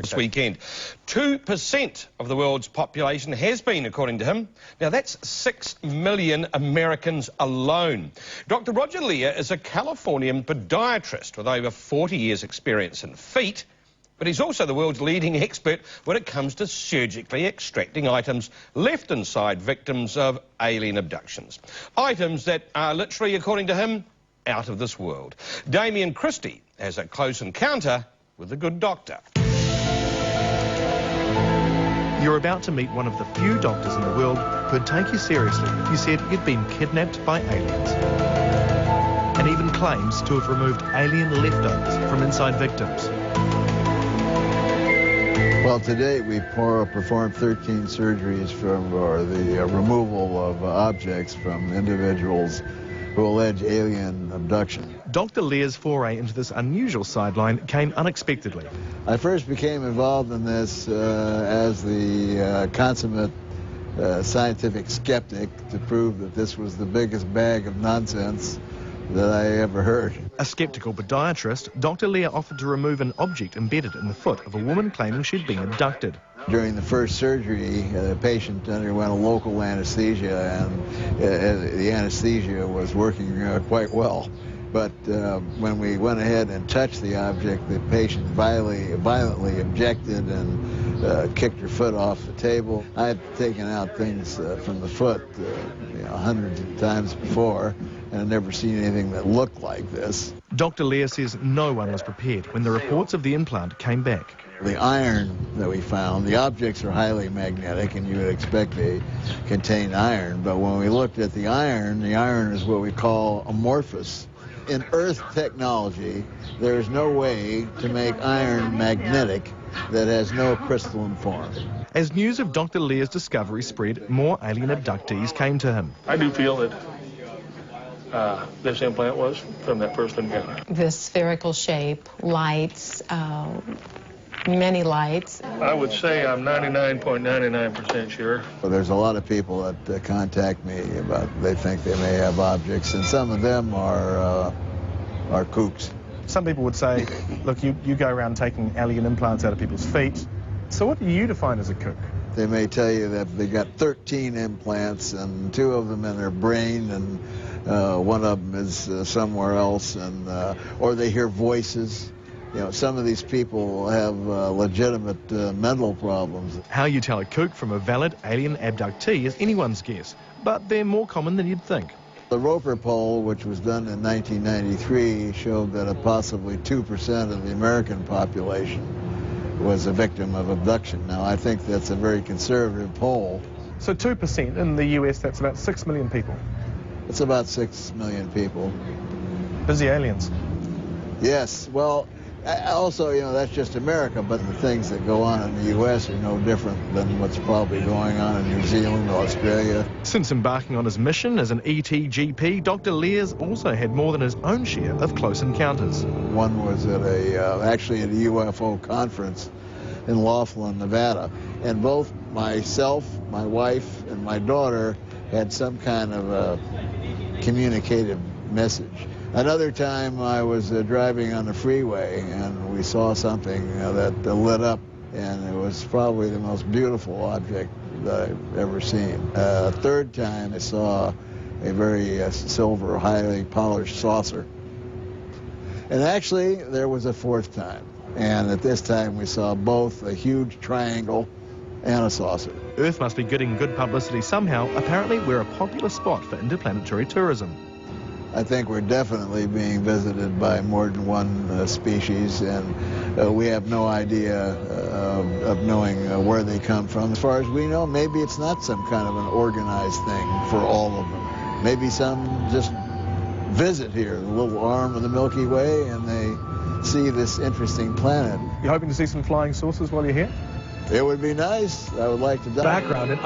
this weekend. 2% of the world's population has been, according to him. Now, that's 6 million Americans alone. Dr. Roger Lear is a Californian podiatrist with over 40 years' experience in feet, but he's also the world's leading expert when it comes to surgically extracting items left inside victims of alien abductions. Items that are literally, according to him, out of this world. Damien Christie has a close encounter with the good doctor. You're about to meet one of the few doctors in the world who'd take you seriously if you said you'd been kidnapped by aliens. And even claims to have removed alien leftovers from inside victims. Well, to date, we performed 13 surgeries for the removal of objects from individuals who allege alien abduction. Dr. Lear's foray into this unusual sideline came unexpectedly. I first became involved in this as the consummate scientific skeptic to prove that this was the biggest bag of nonsense that I ever heard. A skeptical podiatrist, Dr. Lear offered to remove an object embedded in the foot of a woman claiming she'd been abducted. During the first surgery, the patient underwent a local anesthesia, and the anesthesia was working quite well. But when we went ahead and touched the object, the patient violently objected and kicked her foot off the table. I had taken out things from the foot hundreds of times before, and I'd never seen anything that looked like this. Dr. Lear says no one was prepared when the reports of the implant came back. The iron that we found, the objects are highly magnetic, and you would expect they contain iron, but when we looked at the iron is what we call amorphous. In Earth technology, there is no way to make iron magnetic that has no crystalline form. As news of Dr. Lear's discovery spread, more alien abductees came to him. I do feel that this implant was from that first encounter. The spherical shape, lights, many lights. I would say I'm 99.99% sure. Well, there's a lot of people that contact me about they think they may have objects, and some of them are kooks. Some people would say, look, you go around taking alien implants out of people's feet. So what do you define as a kook? They may tell you that they got 13 implants and 2 of them in their brain, and one of them is somewhere else, and or they hear voices. You know, some of these people have legitimate mental problems. How you tell a kook from a valid alien abductee is anyone's guess, but they're more common than you'd think. The Roper poll, which was done in 1993, showed that possibly 2% of the American population was a victim of abduction. Now, I think that's a very conservative poll. So 2% in the US, that's about 6 million people. It's about 6 million people. Busy aliens. Yes, well, also, you know, that's just America, but the things that go on in the U.S. are no different than what's probably going on in New Zealand or Australia. Since embarking on his mission as an ET-GP, Dr. Lear's also had more than his own share of close encounters. One was at actually at a UFO conference in Laughlin, Nevada, and both myself, my wife, and my daughter had some kind of a communicative message. Another time I was driving on the freeway and we saw something that lit up, and it was probably the most beautiful object that I've ever seen. A third time I saw a very silver, highly polished saucer. And actually there was a fourth time, and at this time we saw both a huge triangle and a saucer. Earth must be getting good publicity somehow. Apparently we're a popular spot for interplanetary tourism. I think we're definitely being visited by more than one species, and we have no idea of knowing where they come from. As far as we know, maybe it's not some kind of an organized thing for all of them. Maybe some just visit here, the little arm of the Milky Way, and they see this interesting planet. You're hoping to see some flying saucers while you're here? It would be nice. I would like to die. Background in